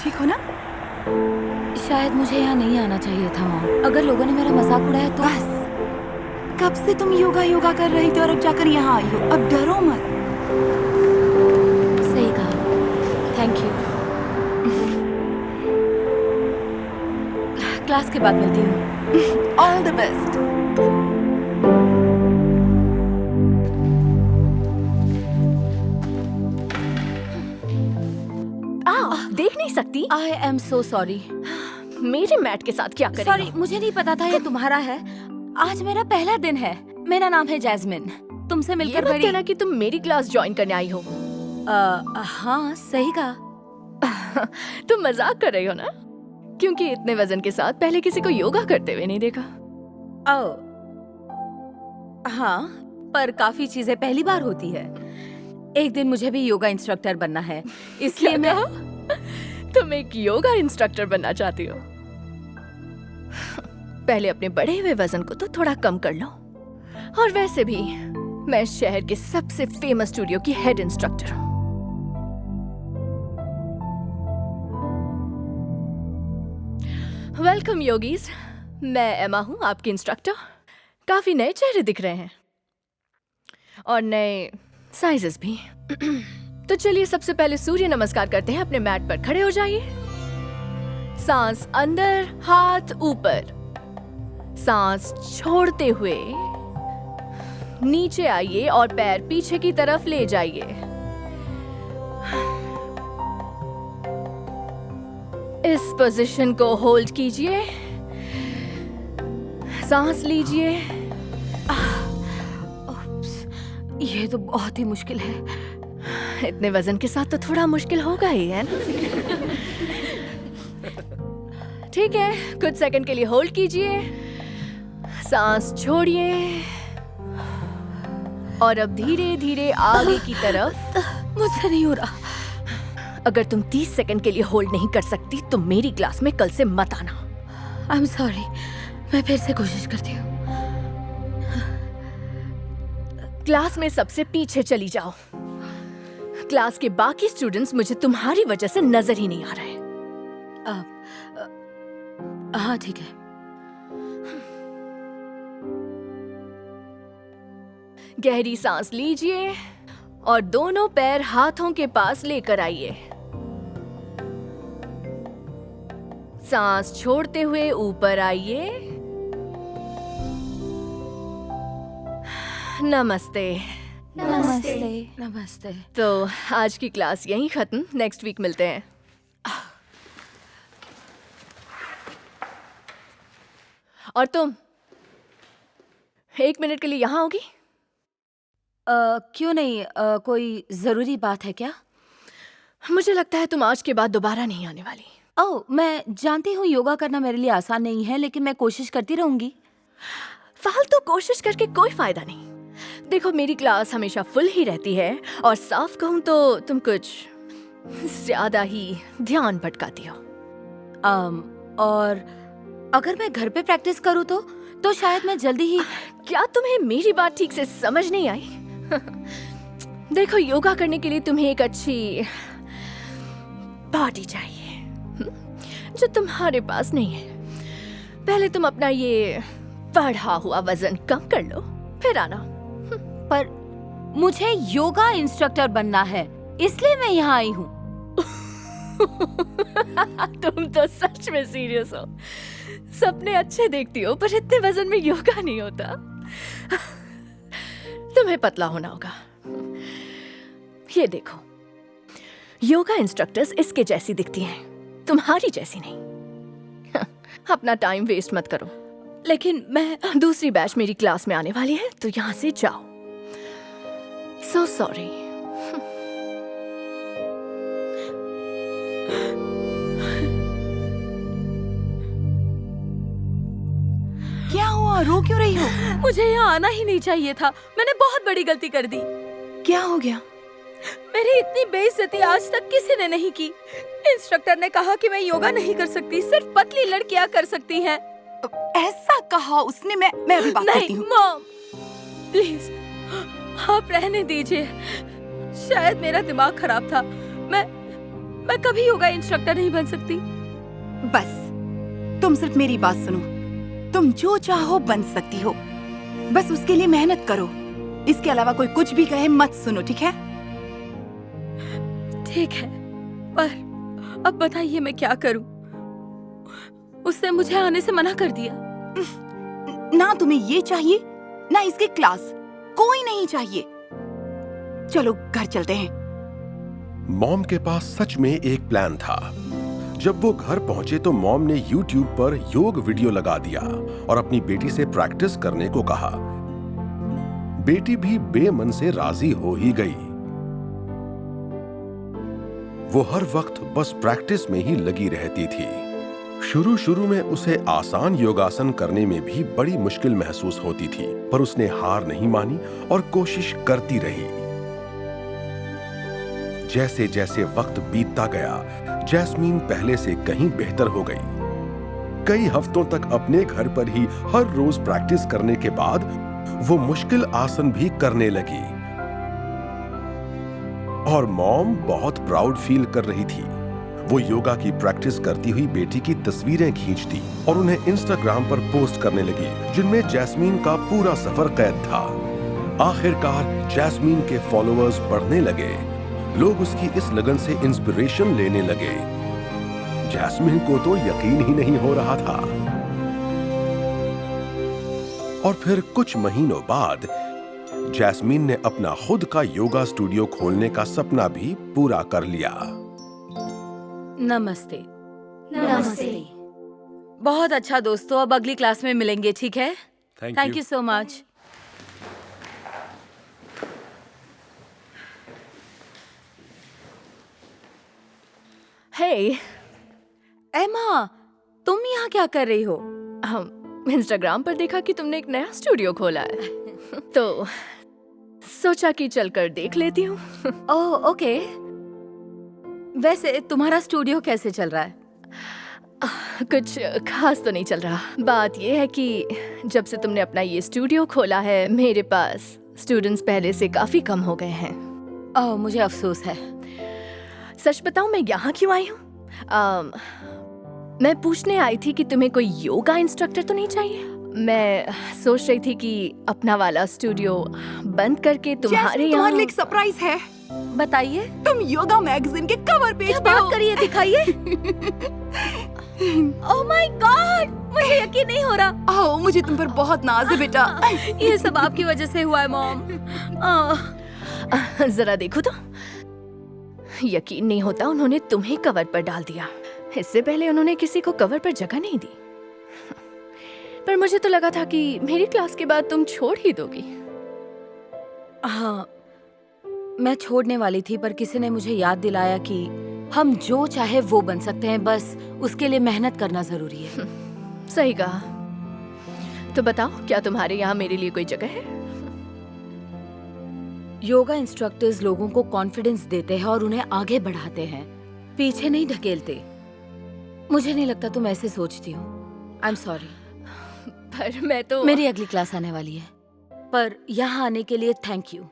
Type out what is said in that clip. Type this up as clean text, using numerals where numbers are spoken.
ठीक हो ना? शायद मुझे यहाँ नहीं आना चाहिए था मॉम। अगर लोगों ने मेरा मजाक उड़ाया तो। बस कब से तुम योगा योगा कर रही थी और अब जाकर यहाँ आई हो। अब डरो मत। सही कहा, थैंक यू। क्लास के बाद मिलती हूँ। All the best. देख नहीं सकती? I am so sorry. मेरे मैट के साथ क्या करेगा? सॉरी, मुझे नहीं पता था ये तुम्हारा है। आज मेरा पहला दिन है। मेरा नाम है जैस्मिन। तुमसे ये मिलकर मत बड़ी। कहना कि तुम मेरी क्लास ज्वाइन करने आई हो। हाँ, सही कहा। तुम मजाक कर रही हो ना? क्योंकि इतने वजन के साथ पहले किसी को योगा करते हुए नहीं देखा। ओ, हाँ, पर काफी चीजें पहली बार होती है। एक दिन मुझे भी योगा इंस्ट्रक्टर बनना है, इसलिए मैं। तुम एक योगा इंस्ट्रक्टर बनना चाहती हो? पहले अपने बढ़े हुए वजन को तो थोड़ा कम कर लो। और वैसे भी मैं शहर के सबसे फेमस स्टूडियो की हेड इंस्ट्रक्टर हूँ। वेलकम योगीज, मैं एमा हूँ, आपकी इंस्ट्रक्टर। काफी नए चेहरे दिख रहे हैं और नए साइजेस भी। तो चलिए सबसे पहले सूर्य नमस्कार करते हैं। अपने मैट पर खड़े हो जाइए। सांस अंदर, हाथ ऊपर। सांस छोड़ते हुए नीचे आइए और पैर पीछे की तरफ ले जाइए। इस पोजीशन को होल्ड कीजिए। सांस लीजिए। ये तो बहुत ही मुश्किल है। इतने वजन के साथ तो थोड़ा मुश्किल होगा ही, है ना? ठीक है, कुछ सेकंड के लिए होल्ड कीजिए। सांस छोड़िए और अब धीरे धीरे आगे की तरफ। मुझसे नहीं हो रहा। अगर तुम 30 सेकंड के लिए होल्ड नहीं कर सकती तो मेरी क्लास में कल से मत आना। आई एम सॉरी, मैं फिर से कोशिश करती हूँ। क्लास में सबसे पीछे चली जाओ। क्लास के बाकी स्टूडेंट्स मुझे तुम्हारी वजह से नजर ही नहीं आ रहे। हाँ ठीक है। गहरी सांस लीजिए और दोनों पैर हाथों के पास लेकर आइए। सांस छोड़ते हुए ऊपर आइए। नमस्ते। नमस्ते। नमस्ते। तो आज की क्लास यहीं खत्म। नेक्स्ट वीक मिलते हैं। और तुम 1 मिनट के लिए यहाँ आओगी? क्यों नहीं? कोई जरूरी बात है क्या? मुझे लगता है तुम आज के बाद दोबारा नहीं आने वाली। ओह, मैं जानती हूँ योगा करना मेरे लिए आसान नहीं है, लेकिन मैं कोशिश करती रहूंगी। फालतू कोशिश करके कोई फायदा नहीं। देखो, मेरी क्लास हमेशा फुल ही रहती है और साफ कहूँ तो तुम कुछ ज्यादा ही ध्यान भटकाती हो। और अगर मैं घर पे प्रैक्टिस करूँ तो शायद मैं जल्दी ही। क्या तुम्हें मेरी बात ठीक से समझ नहीं आई? देखो, योगा करने के लिए तुम्हें एक अच्छी बॉडी चाहिए, जो तुम्हारे पास नहीं है। पहले तुम अपना ये बढ़ा हुआ वजन कम कर लो, फिर आना। पर मुझे योगा इंस्ट्रक्टर बनना है, इसलिए मैं यहाँ आई हूँ। तुम तो सच में सीरियस हो। सपने अच्छे देखती हो पर इतने वजन में योगा नहीं होता। तुम्हें पतला होना होगा। ये देखो, योगा इंस्ट्रक्टर्स इसके जैसी दिखती हैं, तुम्हारी जैसी नहीं। अपना टाइम वेस्ट मत करो। लेकिन मैं दूसरी बैच मेरी क्लास में आने वाली है, तो यहाँ से जाओ। So sorry. क्या हुआ? रो क्यों रही हो? मुझे यहाँ आना ही नहीं चाहिए था। मैंने बहुत बड़ी गलती कर दी। क्या हो गया? मेरी इतनी बेइज्जती आज तक किसी ने नहीं की। इंस्ट्रक्टर ने कहा कि मैं योगा नहीं कर सकती, सिर्फ पतली लड़कियां कर सकती हैं। ऐसा कहा उसने? मैं अभी बात करती नहीं हूँ। मॉम, प्लीज आप रहने दीजिए। शायद मेरा दिमाग खराब था। मैं कभी योगा इंस्ट्रक्टर नहीं बन सकती। बस तुम सिर्फ मेरी बात सुनो। तुम जो चाहो बन सकती हो, बस उसके लिए मेहनत करो। इसके अलावा कोई कुछ भी कहे मत सुनो, ठीक है? ठीक है, पर अब बताइए मैं क्या करूं? उसने मुझे आने से मना कर दिया। ना तुम्हें ये चाहिए ना इसकी क्लास, कोई नहीं चाहिए। चलो घर चलते हैं। मॉम के पास सच में एक प्लान था। जब वो घर पहुंचे तो मॉम ने YouTube पर योग वीडियो लगा दिया और अपनी बेटी से प्रैक्टिस करने को कहा। बेटी भी बेमन से राजी हो ही गई। वो हर वक्त बस प्रैक्टिस में ही लगी रहती थी। शुरू में उसे आसान योगासन करने में भी बड़ी मुश्किल महसूस होती थी, पर उसने हार नहीं मानी और कोशिश करती रही। जैसे जैसे वक्त बीतता गया, जैस्मीन पहले से कहीं बेहतर हो गई। कई हफ्तों तक अपने घर पर ही हर रोज प्रैक्टिस करने के बाद वो मुश्किल आसन भी करने लगी। और मॉम बहुत प्राउड फील कर रही थी। वो योगा की प्रैक्टिस करती हुई बेटी की तस्वीरें खींचती और उन्हें इंस्टाग्राम पर पोस्ट करने लगी, जिनमें जैस्मीन का पूरा सफर कैद था। आखिरकार जैस्मीन के फॉलोअर्स बढ़ने लगे। लोग उसकी इस लगन से इंस्पिरेशन लेने लगे। जैस्मीन को तो यकीन ही नहीं हो रहा था। और फिर कुछ महीनों बाद जैस्मीन ने अपना खुद का योगा स्टूडियो खोलने का सपना भी पूरा कर लिया। नमस्ते। नमस्ते। बहुत अच्छा दोस्तों, अब अगली क्लास में मिलेंगे, ठीक है? Thank thank you so much. Hey, Emma, तुम यहाँ क्या कर रही हो? हम इंस्टाग्राम पर देखा कि तुमने एक नया स्टूडियो खोला है, तो सोचा कि चलकर देख लेती हूँ। ओह, ओके। वैसे तुम्हारा स्टूडियो कैसे चल रहा है? कुछ खास तो नहीं चल रहा। बात यह है कि जब से तुमने अपना ये स्टूडियो खोला है, मेरे पास स्टूडेंट्स पहले से काफी कम हो गए हैं। ओह, मुझे अफसोस है। सच बताऊं, मैं यहाँ क्यों आई हूँ? मैं पूछने आई थी कि तुम्हें कोई योगा इंस्ट्रक्टर तो नहीं चाहिए? मैं सोच रही थी कि अपना वाला स्टूडियो बंद करके तुम्हारे यहाँ तुम्हारे लिए एक सरप्राइज है। बताइए। तुम योगा मैगजीन के कवर पेज क्या पे बात हो। करिए, दिखाइए। ओह माय गॉड, मुझे यकीन नहीं हो रहा। ओह, मुझे तुम पर बहुत नाज है बेटा। ये सब आपकी वजह से हुआ है मॉम। जरा देखो तो। यकीन नहीं होता, उन्होंने तुम्हें कवर पर डाल दिया। इससे पहले उन्होंने किसी को कवर पर जगह नहीं दी। पर मुझे तो लगा था कि मेरी क्लास के बाद तुम छोड़ ही दोगी। हाँ, मैं छोड़ने वाली थी, पर किसी ने मुझे याद दिलाया कि हम जो चाहे वो बन सकते हैं, बस उसके लिए मेहनत करना जरूरी है। सही कहा। तो बताओ, क्या तुम्हारे यहाँ मेरे लिए कोई जगह है? योगा इंस्ट्रक्टर्स लोगों को कॉन्फिडेंस देते हैं और उन्हें आगे बढ़ाते हैं, पीछे नहीं ढकेलते। मुझे नहीं लगता तुम ऐसे सोचती हो। I am sorry. पर मैं तो मेरी अगली क्लास आने वाली है, पर यहाँ आने के लिए थैंक यू।